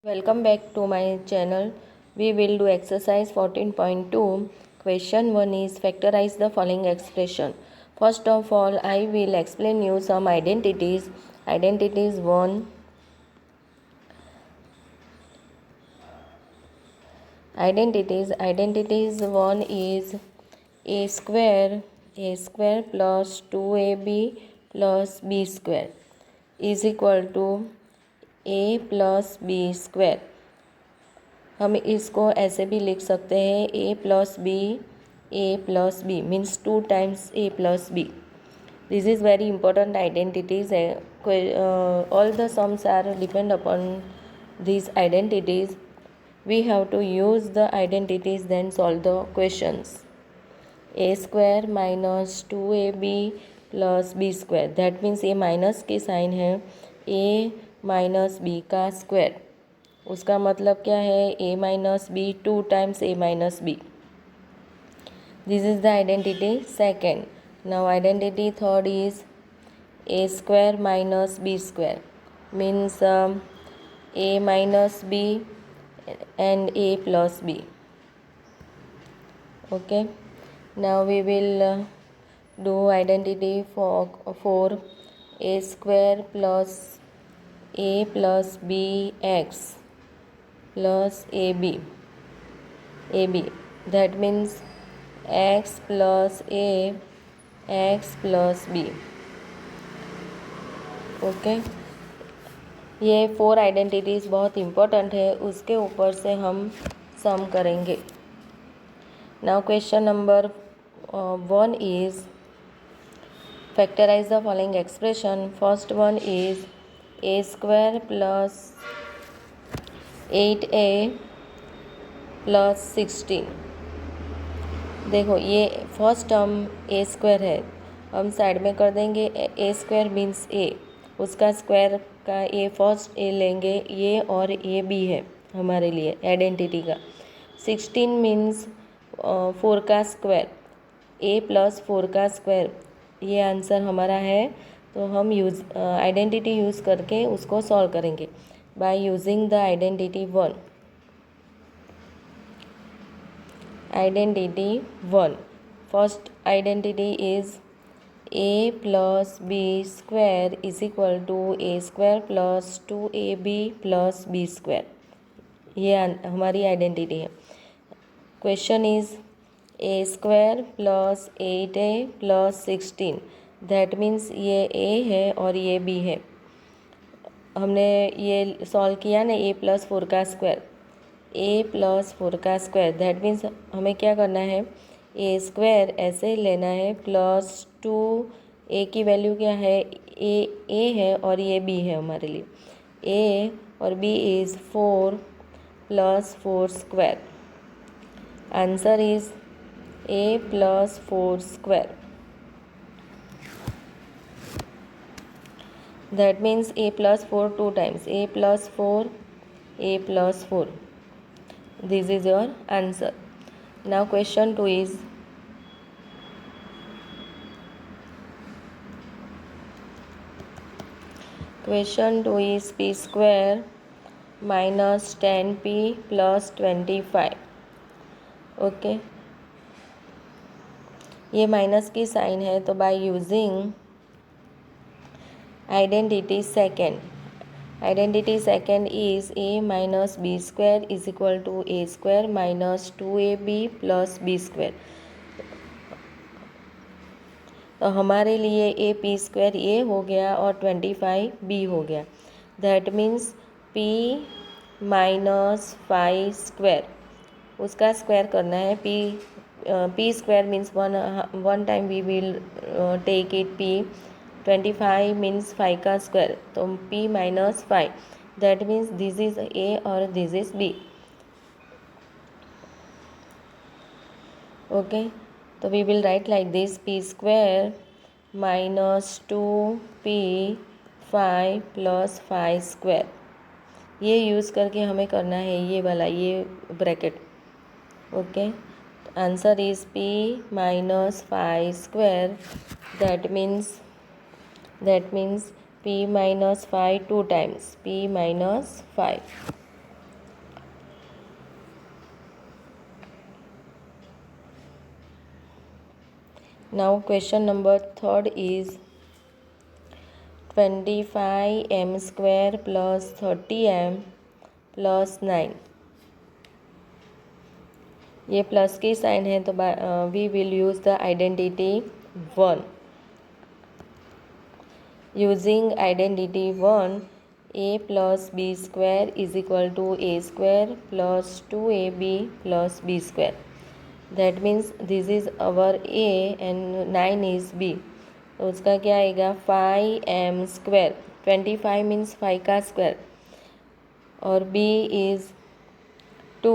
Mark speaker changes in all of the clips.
Speaker 1: Welcome back to my channel. We will do exercise 14.2. Question 1 is factorize the following expression. First of all, I will explain you some identities. Identities 1. Identities 1 is a square plus 2ab plus b square is equal to a plus b square. हम इसको ऐसे भी लिख सकते हैं A plus B means 2 times A plus B. This is very important identities है. All the sums are depend upon these identities. We have to use the identities then solve the questions. A square minus 2ab plus b square, that means ये minus की sign है a minus b का square. उसका मतलब क्या है a minus b 2 times a minus b. This is the identity second. Now identity third is a square minus b square means a minus b and a plus b. Okay, now we will do identity for a square plus a plus b x plus ab. That means x plus a x plus b. Okay, ये 4 identities बहुत important है. उसके ऊपर से हम sum करेंगे. Now question number 1 is factorise the following expression. First one is a square plus 8a plus 16. देखो ये फर्स्ट टर्म ए स्क्वायर है, हम साइड में कर देंगे. ए स्क्वायर मीन्स ए, उसका स्क्वायर का ए फर्स्ट ए लेंगे, ये और ए बी है हमारे लिए आइडेंटिटी का. 16 मीन्स 4 का स्क्वायर, ए प्लस 4 का स्क्वायर, ये आंसर हमारा है. तो हम आइडेंटिटी यूज़ करके उसको सॉल्व करेंगे bye using the identity 1. Identity 1, first identity is a plus b square is equal to a square plus 2ab plus b square. ये हमारी आइडेंटिटी है. Question is a square plus 8a plus 16, that means ये a है और ये b है. हमने ये सॉल्व किया ना a प्लस 4 का स्क्वायर, a प्लस 4 का स्क्वायर, दैट मीन्स हमें क्या करना है, ए स्क्वायर ऐसे लेना है प्लस 2, ए की वैल्यू क्या है, ए है और ये बी है हमारे लिए. ए और b is 4 plus 4 square. Answer is a plus 4 square. That means a plus 4 2 times, A plus 4 a plus 4. This is your answer. Now question 2 is p square minus 10p plus 25. Okay, ये minus की sign है, तो by using identity second is a minus b square is equal to a square minus 2ab plus b square. तो हमारे लिए A P square ए हो गया और 25 बी हो गया. That means p minus 5 square, उसका स्क्वायर करना है. p square means one time we will take it p. 25 means 5 का स्क्वायर, तो p minus 5, that means this is a और दिस इज b. ओके, तो we will write like this p square minus 2p 5 plus 5 square. ये use करके हमें करना है ये वाला, ये bracket. Okay, answer is p minus 5 square. That means p minus 5 2 times, p minus 5. Now question number third is 25m square plus 30m plus 9. ये plus की साइन है तो we will use the identity 1. Using identity 1, a plus b square is equal to a square plus 2ab plus b square. That means this is our a and 9 is b. तो उसका क्या आएगा 5m square. 25 means 5 का square और b is 2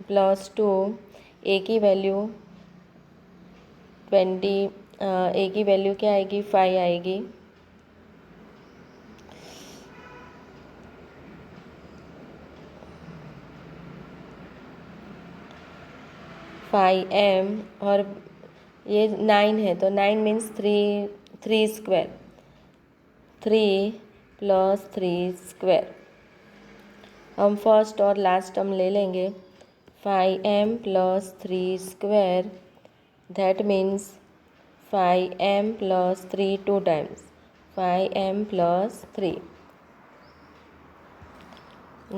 Speaker 1: plus 2. a की value 20, a की value क्या आएगी 5 आएगी. m और ये 9 है तो 9 मीन्स 3 स्क्वायर. 3 plus 3 square. हम फर्स्ट और लास्ट टर्म ले लेंगे. 5m plus 3 square, that means 5m plus 3 2 times. 5m plus 3.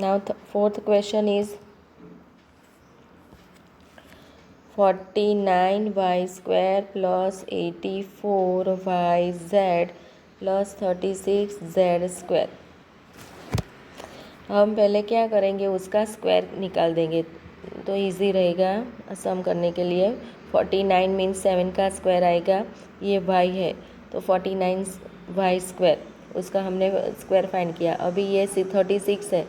Speaker 1: Now fourth question is 49y square plus 84yz plus 36z square. हम पहले क्या करेंगे उसका स्क्वायर निकाल देंगे तो इजी रहेगा सम करने के लिए. 49 मीन्स 7 का स्क्वायर आएगा. ये y है तो 49y स्क्वायर, उसका हमने स्क्वायर फाइंड किया. अभी ये 36 है.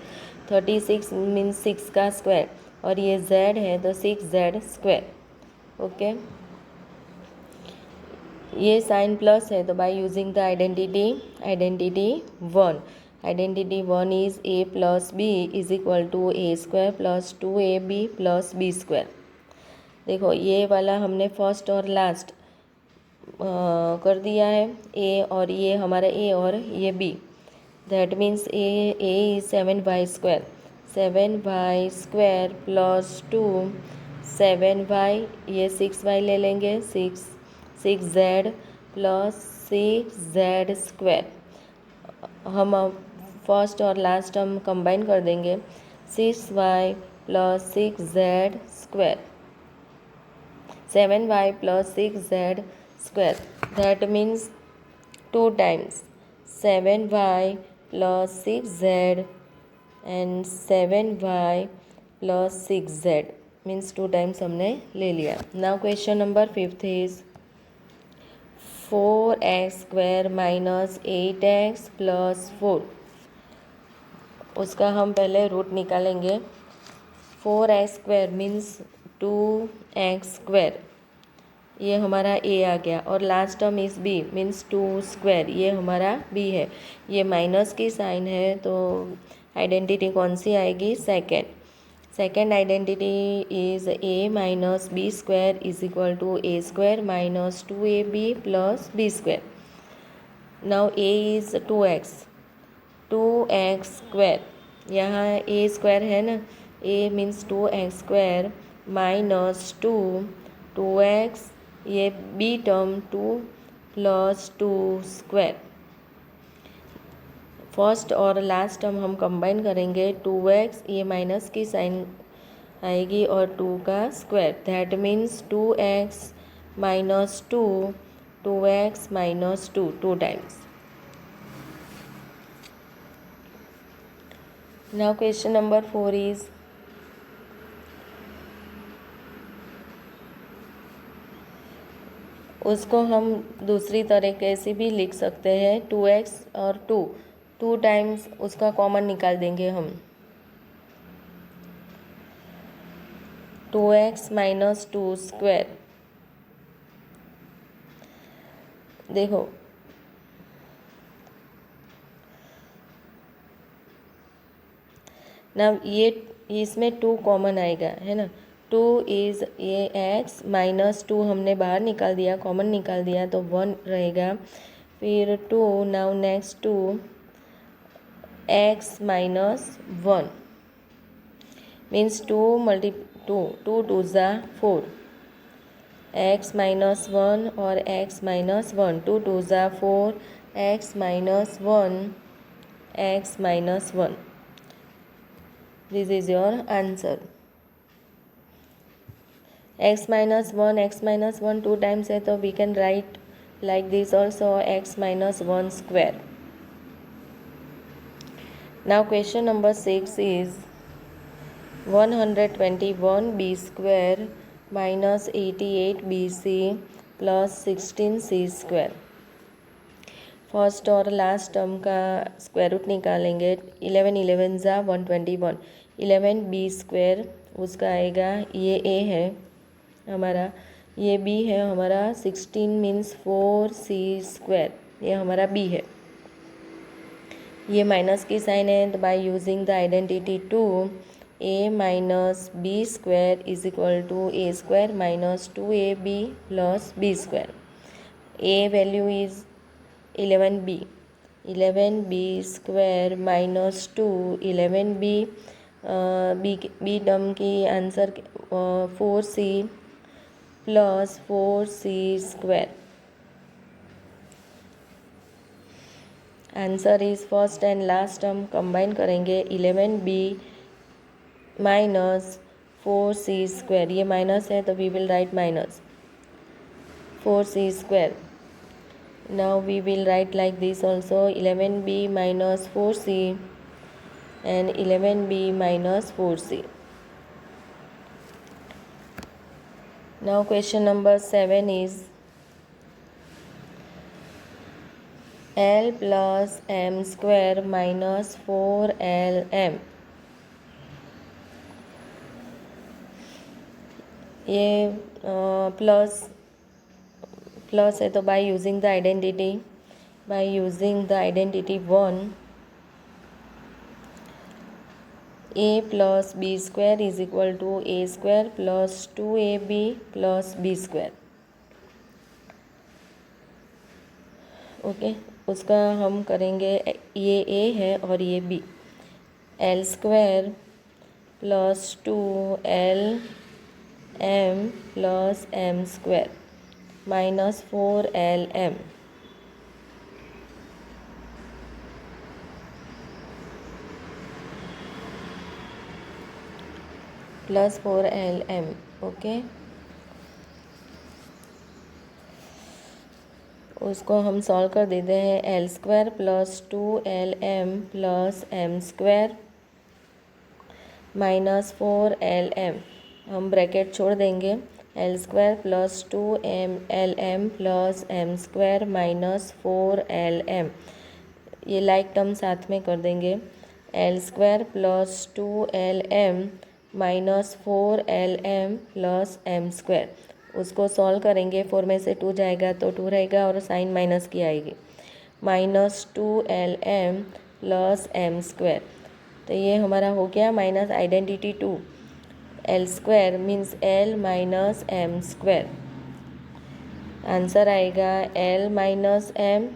Speaker 1: 36 मीन्स 6 का स्क्वायर और ये z है तो 6z स्क्वायर. ओके, ये साइन प्लस है तो by using the identity 1. Identity 1 is a plus b is equal to a square plus 2ab plus B square. देखो ये वाला हमने फर्स्ट और लास्ट कर दिया है. a और ये हमारा a और ये b. That means a is 7y square. 7y square plus 2 7y, ये 6y ले लेंगे. 6z plus 6z square. हम फर्स्ट और लास्ट टर्म कंबाइन कर देंगे. 6y plus 6z square. 7y plus 6z square. That means 2 times 7y plus 6z and 7y plus 6z means 2 times हमने ले लिया. Now question number 5th is 4x square minus 8x plus 4. उसका हम पहले root निकालेंगे. 4x square means 2x square, ये हमारा a आ गया. और last term is b means 2 square, ये हमारा b है. ये माइनस की साइन है तो आइडेंटिटी कौन सी आएगी second identity is a minus B square is equal to a square minus 2ab plus b square. Now a is 2x square. यहाँ a स्क्वायर है ना, a means 2x square minus 2x, ये b term 2 plus 2 square. First और last term हम combine करेंगे. 2x, ये minus की sign आएगी और 2 का square. That means 2x minus 2, 2x minus 2 2 times. Now question number 4 is उसको हम दूसरी तरीके से भी लिख सकते हैं. 2x और 2 टाइम्स उसका कॉमन निकाल देंगे हम. 2x minus 2 square. देखो ना, ये इसमें 2 कॉमन आएगा है ना. 2 इज़ ये x माइनस 2 हमने बाहर निकाल दिया, कॉमन निकाल दिया तो 1 रहेगा. फिर 2, now next 2 x minus 1 means 2 2 2 ज़ा 4. x माइनस वन और x माइनस वन, 2 2 ज़ा 4, x minus one, x minus one. This is your answer. x minus 1 2 times है तो we can write like this also, x minus 1 square. Now question number 6 is 121b square minus 88bc plus 16c square. First और last term का square root निकालेंगे. 11 11 ज़ा 121, 11b square उसका आएगा, ये a है हमारा, ये b है हमारा, 16 मीन्स 4c स्क्वायर, ये हमारा b है. ये माइनस की साइन है, तो by using the identity 2, a minus B square is equal to a square minus 2ab plus b square. a value is 11b, 11b square minus 2, 11b B term की answer 4c plus 4c square. Answer is first and last term combine करेंगे, 11b minus 4c square, ये minus है तो we will write minus 4c square. Now we will write like this also, 11b minus 4c and 11b minus 4c. Now question number 7 is l plus m square minus 4lm. ये plus है तो by using the identity 1, a plus B square is equal to a square plus 2ab plus b square. Okay, उसका हम करेंगे, ये a है और ये b. l square plus 2l m plus m square minus 4lm. Plus 4lm. Okay, उसको हम solve कर देते हैं. l square plus 2lm plus m square minus 4lm. हम ब्रैकेट छोड़ देंगे. l square plus 2lm plus m square minus 4lm. ये like term साथ में कर देंगे. l square plus 2lm minus 4lm plus m square. उसको सॉल्व करेंगे, 4 में से 2 जाएगा तो 2 रहेगा और साइन माइनस की आएगी, minus 2lm plus m square. तो ये हमारा हो गया minus identity 2, l square means l minus m square. Answer आएगा l minus m,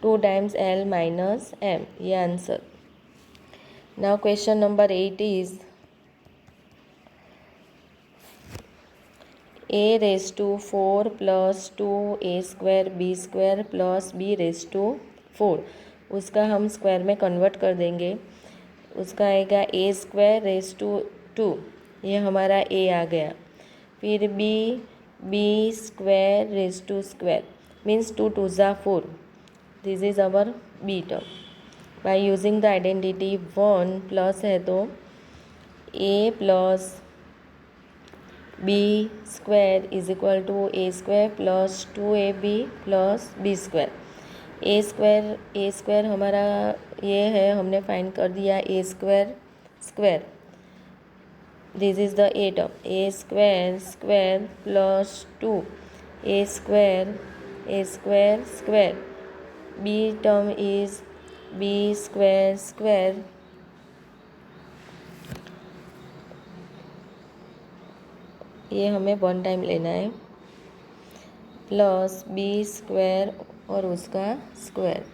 Speaker 1: 2 times l minus m, ये answer. Now question number 8 is a raise to 4 plus 2a square b square plus b raise to 4. उसका हम square में convert कर देंगे. उसका आएगा a square raise to 2, ये हमारा a आ गया. फिर b square raise to square means 2 2 ज़ा 4. This is our b term. By using the identity 1 plus है तो a plus b square is equal to a square plus 2ab plus b square. a square हमारा ये है, हमने find कर दिया a square square. This is the a term, a square square plus 2 a square square. b term is b square square ये हमें 1 time लेना है, प्लस b स्क्वायर और उसका स्क्वायर.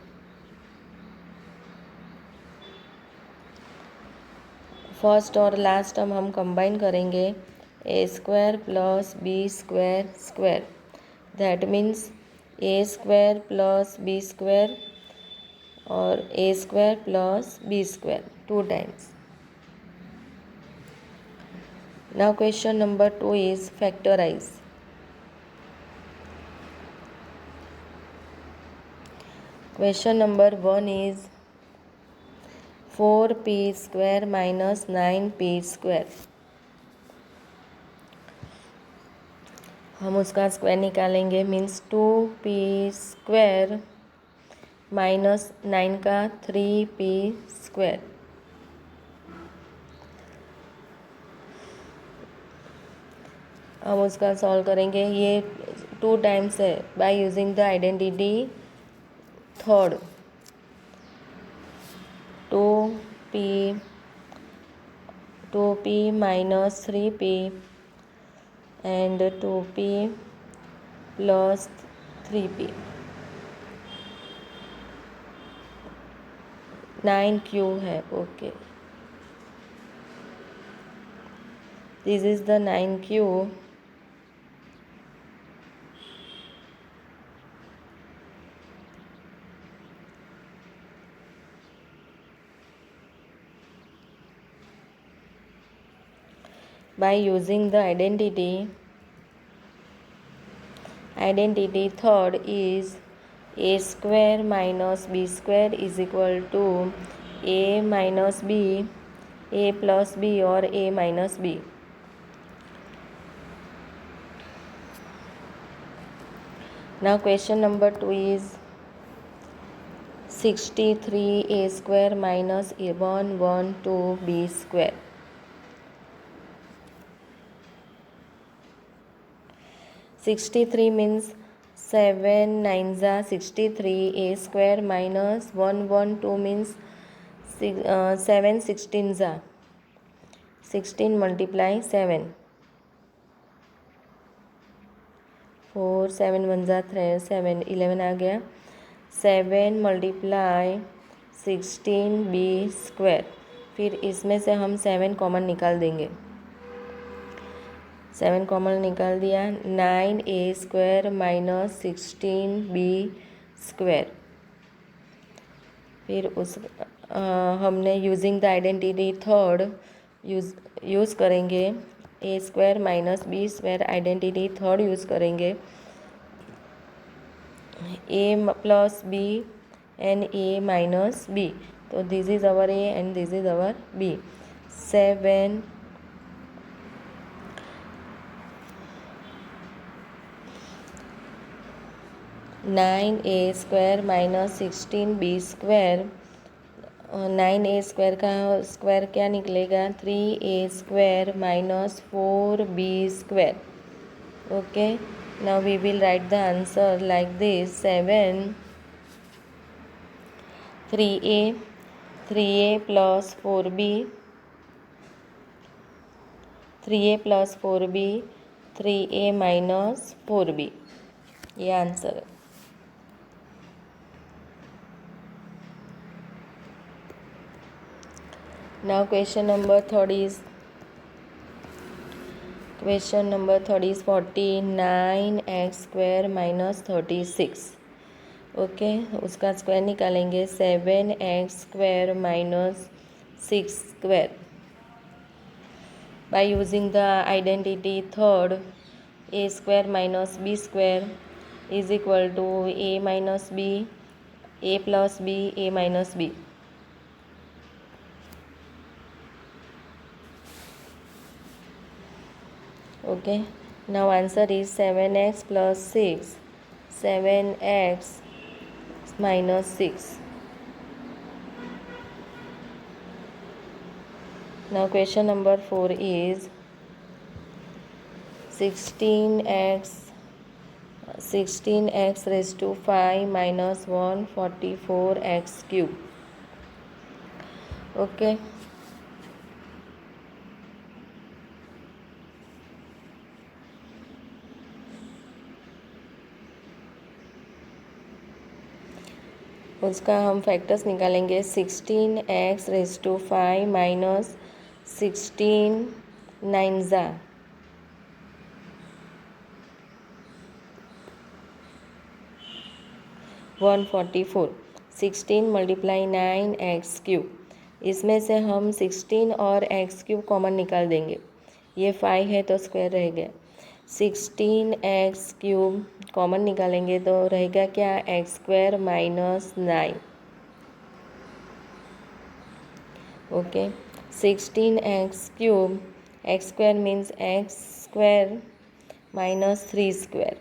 Speaker 1: फर्स्ट और लास्ट टर्म हम कंबाइन करेंगे. A square plus B square square, that means A square plus B square और A square plus B square 2 times. Now question number 2 is factorize. Question number 1 is 4p square minus 9p square. हम उसका square निकालेंगे, means 2p square minus 9 का 3p square. हम उसका solve करेंगे. ये 2 times है bye using the identity third. 2p minus 3p and 2p plus 3p. 9q है. Okay, this is the 9q. By using the identity third is a square minus b square is equal to a minus b, a plus b or a minus b. Now question number 2 is 63a square minus 112b square. 63 means 7 9s are 63. A square minus 112 means 7 16s are 16 multiply 7. 4 7 1s are 3 7 11 आ गया. 7 multiply 16b square. फिर इसमें से हम 7 common निकाल देंगे. 7 common निकाल दिया. 9a square minus 16b square. फिर उस हमने using the identity third use करेंगे. A square minus B square identity third use करेंगे. A plus B and A minus B. तो this is our A and this is our B. 7 9a square minus 16b square. 9a square का square क्या निकलेगा? 3a square minus 4b square. Okay, now we will write the answer like this. 7 3a plus 4b 3a plus 4b 3a minus 4b. ये answer है. Now question number 3 is 49x square minus 36. Okay, उसका square निकालेंगे. 7x square minus 6 square. By using the identity third, a square minus B square is equal to a minus b, a plus b, a minus b. Okay, now answer is 7x plus 6, 7x minus 6. Now question number 4 is 16x raised to 5 minus 144x cube. Okay, उसका हम factors निकालेंगे. 16x raise to 5 minus 16 9 ज़ा 144। 16 multiply 9x3, इसमें से हम 16 और x3 common निकाल देंगे। ये 5 है तो स्क्वायर रहेगा। 16x3 कॉमन निकालेंगे तो रहेगा क्या, x² minus 9। Okay, 16x3, x² means x² minus 3²।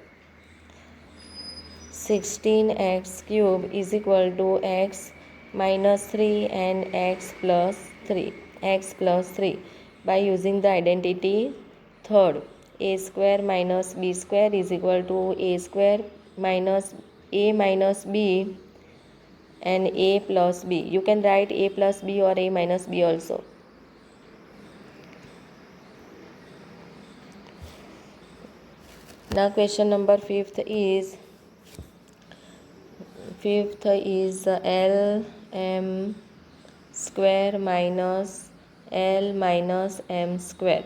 Speaker 1: 16x³ is equal to x minus 3 and x plus 3 by using the identity third, a² minus b² is equal to a² minus a minus b and a plus b. You can write a plus b or a minus b also. Now question number fifth is L m square minus L minus m square।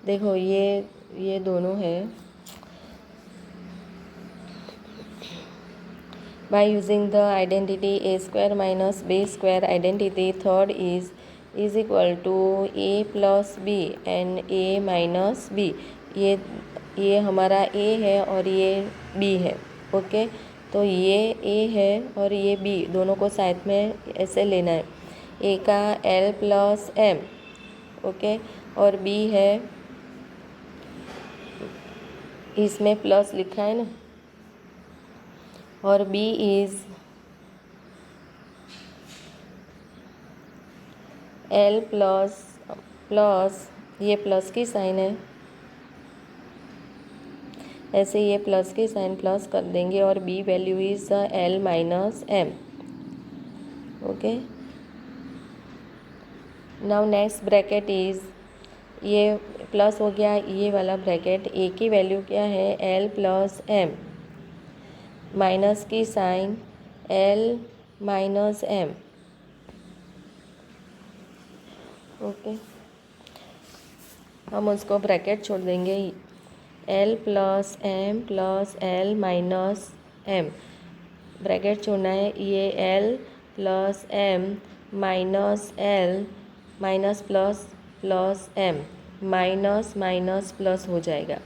Speaker 1: देखो ये दोनों है। By using the identity a square minus b square, identity third is equal to a plus b and a minus b। ये हमारा a है और ये b है। ओके, तो ये a है और ये b, दोनों को साथ में ऐसे लेना है। a का l प्लस m, ओके, और b है, इसमें प्लस लिखा है ना, और b इज़ l प्लस ये प्लस की साइन है, ऐसे ये प्लस की साइन प्लस कर देंगे और b value is l minus m। Okay, now next bracket is, ये प्लस हो गया, ये वाला ब्रैकेट a की वैल्यू क्या है, l प्लस m, माइनस की sign l minus m। Okay, हम उसको ब्रैकेट छोड़ देंगे, l plus m plus l minus m, bracket छोड़ना है। ये l plus m minus l minus plus plus m, minus minus plus हो जाएगा।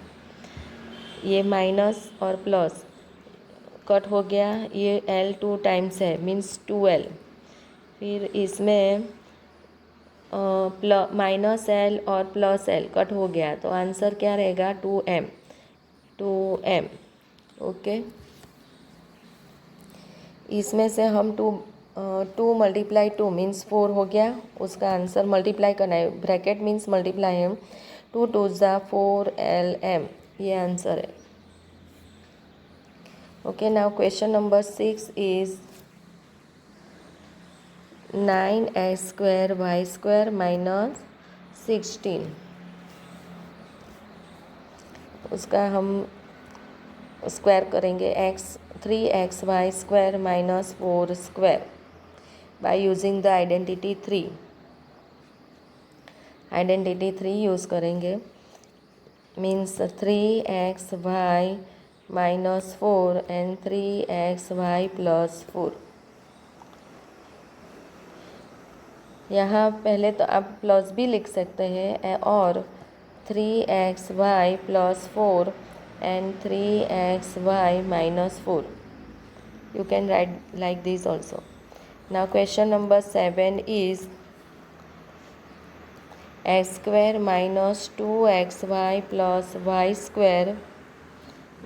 Speaker 1: ये माइनस और प्लस कट हो गया, ये l 2 टाइम्स है मीन्स 2l। फिर इसमें माइनस l और प्लस l कट हो गया, तो आंसर क्या रहेगा, 2m। ओके, इसमें से हम 2 मल्टीप्लाई 2 मीन्स 4 हो गया, उसका आंसर मल्टीप्लाई करना है, ब्रैकेट मीन्स मल्टीप्लाई है। 2 2 ज़ा 4lm, ये आंसर है। Okay, now question number 6 is 9x² y² minus 16, उसका हम स्क्वायर करेंगे, 3xy² minus 4² by using the identity 3 use करेंगे, means 3xy minus 4 and 3xy plus 4। यहाँ पहले तो आप प्लस भी लिख सकते हैं, और 3xy plus 4 and 3xy minus 4. You can write like this also. Now question number 7 is x² minus 2xy plus y²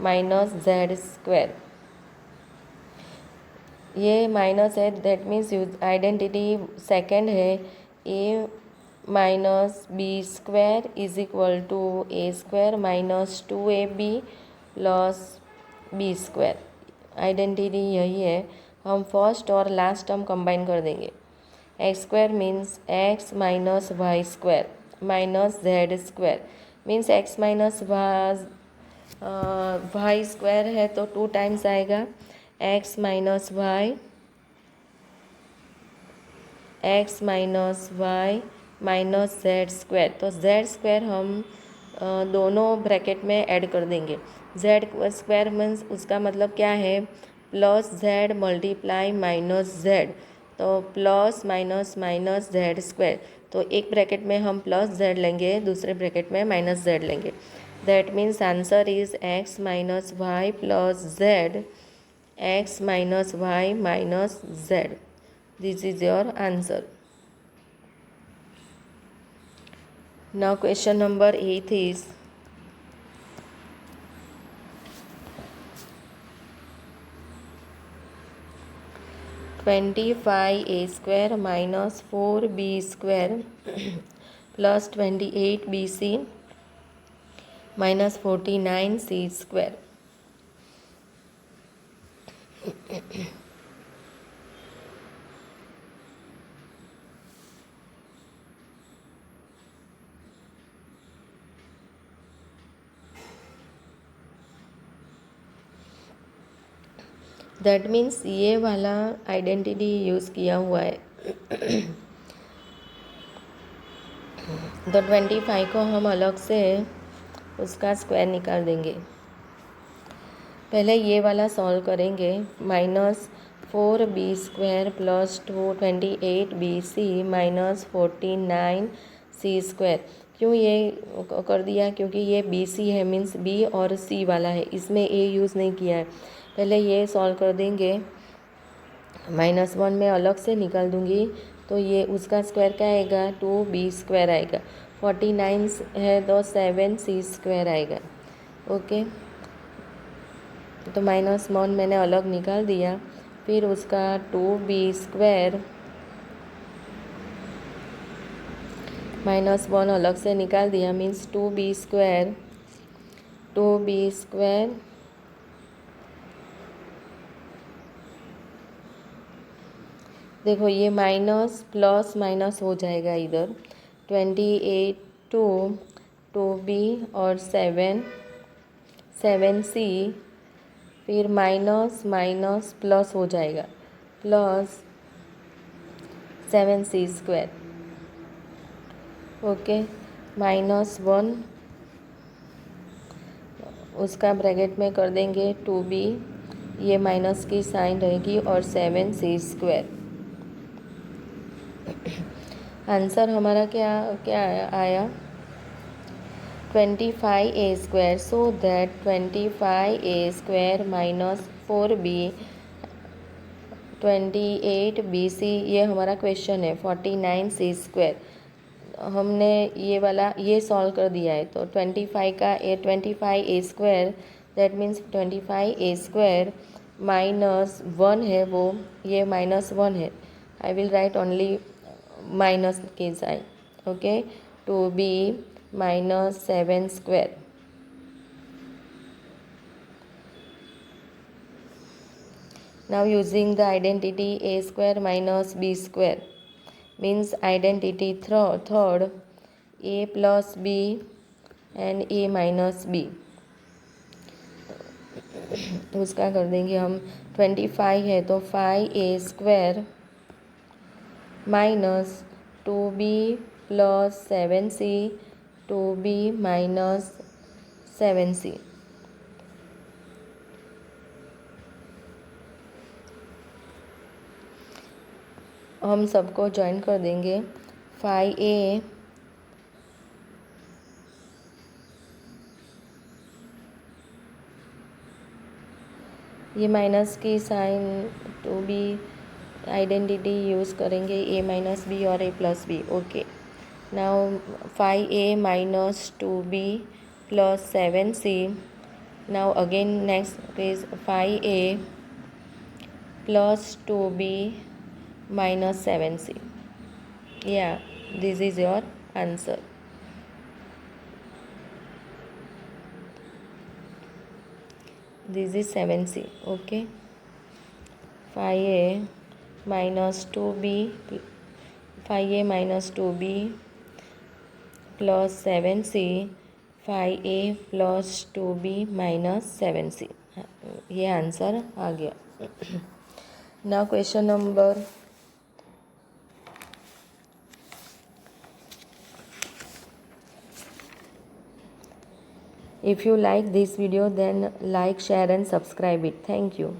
Speaker 1: minus z²। ये माइनस है, दैट मीन्स आइडेंटिटी सेकेंड है, a minus b² is equal to a² minus 2ab plus b²। Identity यही है, हम first और last term combine कर देंगे। x² means x minus y² minus z² means x minus y² है तो 2 times आएगा, x minus y minus z², तो z² हम दोनों ब्रैकेट में ऐड कर देंगे। z² मीन्स उसका मतलब क्या है, plus Z multiply minus Z, तो plus minus minus Z square, तो एक ब्रैकेट में हम प्लस जेड लेंगे, दूसरे ब्रैकेट में माइनस जेड लेंगे. That means answer is x minus y plus z, x minus y minus z. This is your answer. Now question number 8 is 25a square minus 4b square plus 28bc minus 49c square. That means ये वाला identity use किया हुआ है. तो 25 को हम अलग से उसका स्क्वायर निकाल देंगे. पहले ये वाला सॉल्व करेंगे. Minus 4b square plus 28bc minus 49c square. क्यों ये कर दिया? क्योंकि ये bc है, मीन्स b और c वाला है, इसमें a यूज़ नहीं किया है. पहले ये सॉल्व कर देंगे. -1 में अलग से निकाल दूंगी, तो ये उसका स्क्वायर क्या आएगा? 2b स्क्वायर आएगा. 49 है तो 7c स्क्वायर आएगा. ओके, तो -1 मैंने अलग निकाल दिया. फिर उसका 2b स्क्वायर -1 अलग से निकाल दिया, मीन्स 2b स्क्वायर. देखो ये माइनस प्लस माइनस हो जाएगा इधर. 28 2b और 7c, फिर माइनस माइनस प्लस हो जाएगा, प्लस 7c स्क्वायर. ओके, -1 उसका ब्रैकेट में कर देंगे 2b, ये माइनस की साइन रहेगी, और 7c स्क्वायर. आंसर हमारा क्या क्या आया? 25a square. So that 25a square minus 4b 28bc, ये हमारा क्वेश्चन है. 49c स्क्वायर हमने ये वाला ये सॉल्व कर दिया है. तो 25a square, that means 25a square -1 है, वो ये -1 है. I will write only minus के sign. Okay, 2b minus 7 square. Now using the identity a square minus b square means identity third a plus b and a minus b. उसका कर देंगे हम. 25 है तो 5a square minus 2b plus 7c, 2b minus 7c. हम सबको join कर देंगे. 5a ये माइनस की साइन 2b आइडेंटिटी यूज़ करेंगे, a माइनस बी और a plus b. Okay, now 5a minus 2b plus 7c. Now again next is 5a plus 2b minus 7c. Yeah, this is your answer. This is 7c. Okay, 5a minus 2b 5a minus 2b plus 7c, 5a plus 2b minus 7c. ये answer आ गया. Now question number if you like this video, then like, share and subscribe it. Thank you.